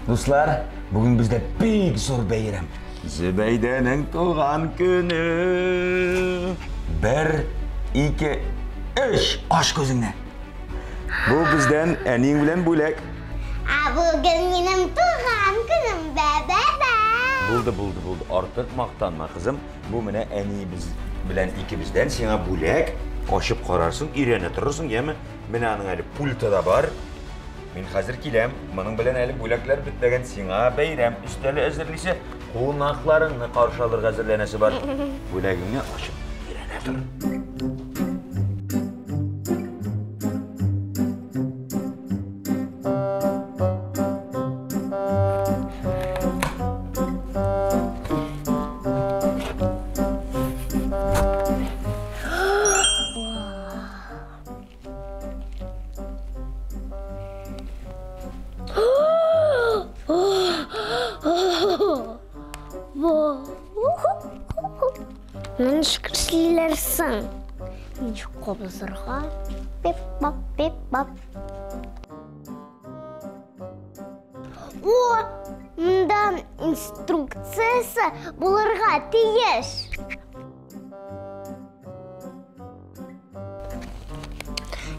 Dostlar, bugün bizde büyük zor bayram. Zübeyde'nin doğan günü. 1, 2, 3. Aç gözünü. Bu bizden enin bilen bulak. Bugün benim doğan günüm bebe. Buldu. Artık maktanma kızım. Bu mene en iyi biz bilen ikimizden sana bulak. Koşup kararsın, irene durursun ya mı? Menanın eli pulta da var. Men hazır kilem, benim bilen eli bulaklar bitmegen sana bayram üsteli hazırlıysa konaklarını karşı alır hazırlanası var. Bulagını açıp irene dur. Ben şükürsülersin. Şu kobuzurga. Bip bap. O, bundan instruksiyası bulurga tiyiş.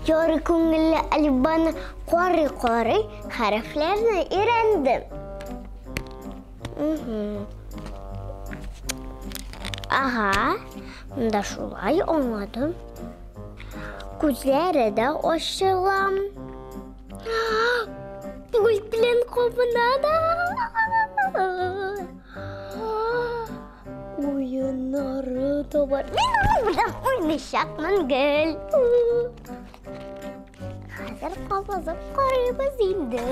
Yarı köngülü alibana qori harflerini öğrendim. Aha, da şulay anladım. Gözleri de açılam. Pult bilen kopunada. Oyunları da var. Ben onu buradan oynayacakmın gel. Hazır kapazıp koyumuz indi.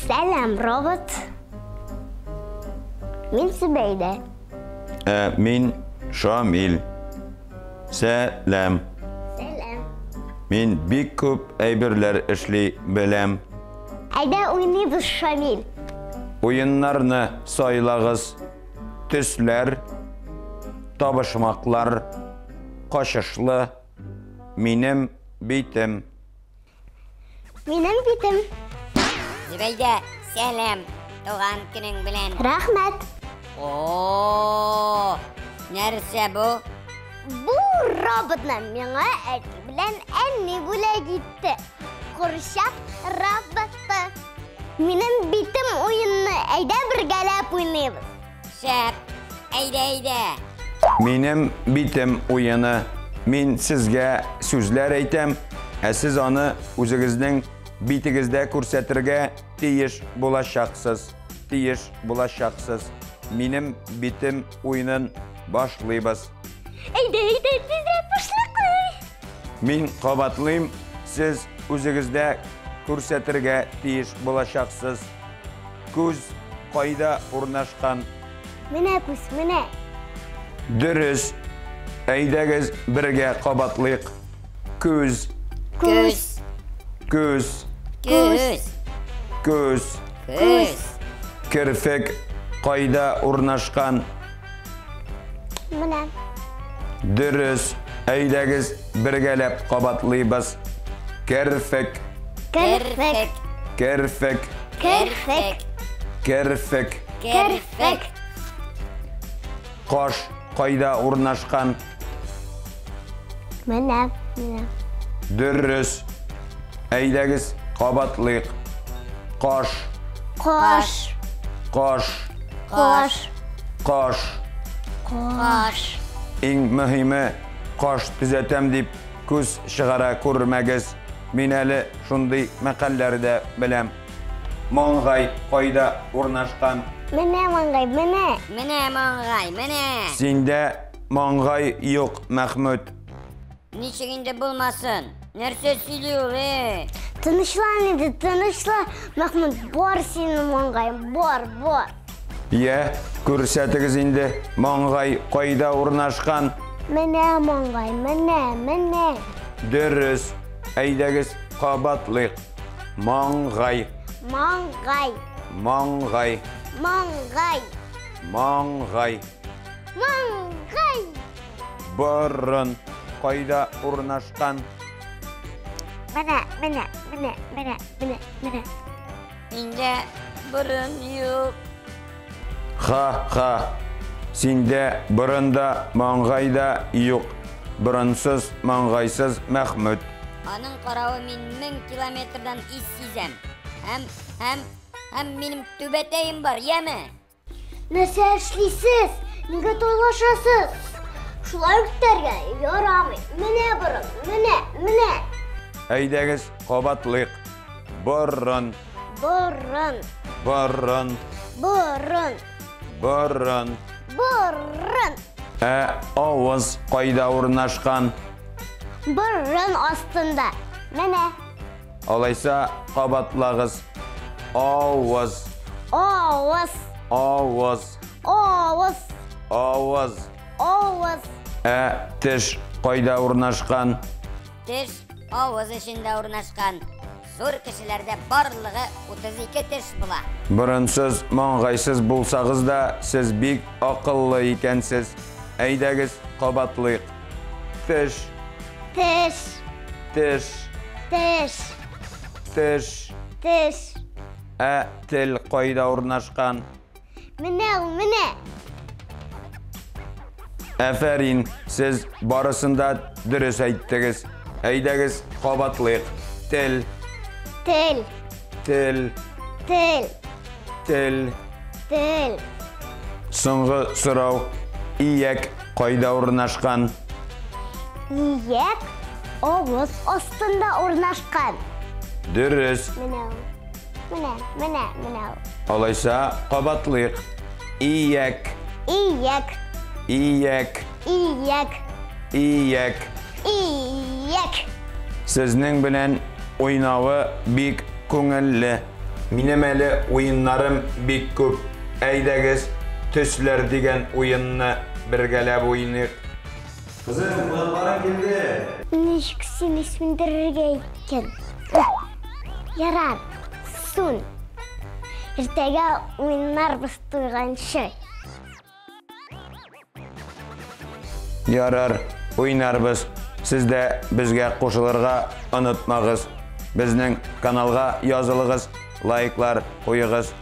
Selam robot. Min Zübeyde. Min Şamil. Selam. Min bir köp eyberler işli bilem. Ayda oynayız Şamil. Oyunlarını saylağız. Tüsler, tabışmaklar, kaşışlı. Benim bitim. Zübeyde, selam. Doğan günün bilen. Rahmet. Oo, neresi bu? Bu robotla bana bilen enni bule gitti. Kurşak robotu. Benim bitim oyununu ayda bir galap oynayız. Şep, eyde. Benim bitim oyunu. Men sizge sözler aytam. Siz onu o'zingizning bitigizda ko'rsatirga teyish bo'lashaqsiz. Menim bitim o'yinin boshlaymiz. Ayda, tezroq boshlaylik. Men qabatlayım, siz o'zingizda ko'rsatirga teyish bo'lashaqsiz. Ko'z qayda o'rnashgan? Mana ko'z, mana. Dürüst. Aydagiz birga qabatlayıq. Ko'z. Kirpik qayda o'rnashgan? Mana. Dürüst. Aydagiz birgalab qabatlaymiz. Kirpik. Qosh qayda o'rnashgan? Mana. Dürüst. Aydagiz qabatlayıq. Qosh. Eng muhimi qosh tuzatam deb ko'z shig'ara ko'rmagiz. Men hali shunday maqallarda bilam. Mong'ay qayda o'rnashgan? Mana mong'ay. Sende mong'ay yo'q, Mahmud. Niçin bulmasın? Nerede söylüyor Tinchla Mahmud, bor senin mong'ayın, bor. Ya, ko'rsatingiz endi mong'ay qayda o'rnashgan? Mana mong'ay, mana. Dürüst. Aydagiz qabatlayıq. Mong'ay. Маңғай. Маңғай. Маңғай. Борын қайда орнашқан? Міне. Инде burun yok. Ха. Сенде бұрында маңғайда юк. Бұрынсыз маңғайсыз Мәхмүд. Аның қарауы мен 1000 километрдан ис сизем. Һәм минем түбәтәем бар, яме? Нәрсә эшлисез? Нигә талашасыз? Шулай үтәргә ярамый. Менә борын, менә. Әйдәгіз қабатлык. Борын. Авыз қайда орнашқан? Борын астында. Менә. Алайса қабатлагыз. Авыз. Теш қайда орнашқан? Теш авыз ішінде орнашқан. Зор кешеләрдә барлыгы 32 теш була. Бұрынсыз маңғайсыз булсагыз да, сіз бик ақыллы икәнсез. Әйдәгіз қабатлык. Теш. Тел қайда орнашқан? Менә. Әфәрин, сіз барысында дөрес әйттегез. Әйдәгіз қабатлык. Тел. Соңғы сұрау. Ияк қайда орнашқан? Ияк авыз астында орнашқан. Дөрес. Менә. Алайса қабатлык. Ияк. Сезнең белән ойнавы бик күңелле. Минем әле уеннарым бик күп. Әйдәгез төсләр дигән уенны бергәләп уйныйк. Кызым, кунакларың килде. Ничек син исмендерергә икән? Ярар, сун. Иртәгә уйнарбыз туйганчы. Ярар, уйнарбыз. Сез дә безгә кушылырга онытмагыз. Безнең каналга язылыгыз, лайклар куйыгыз.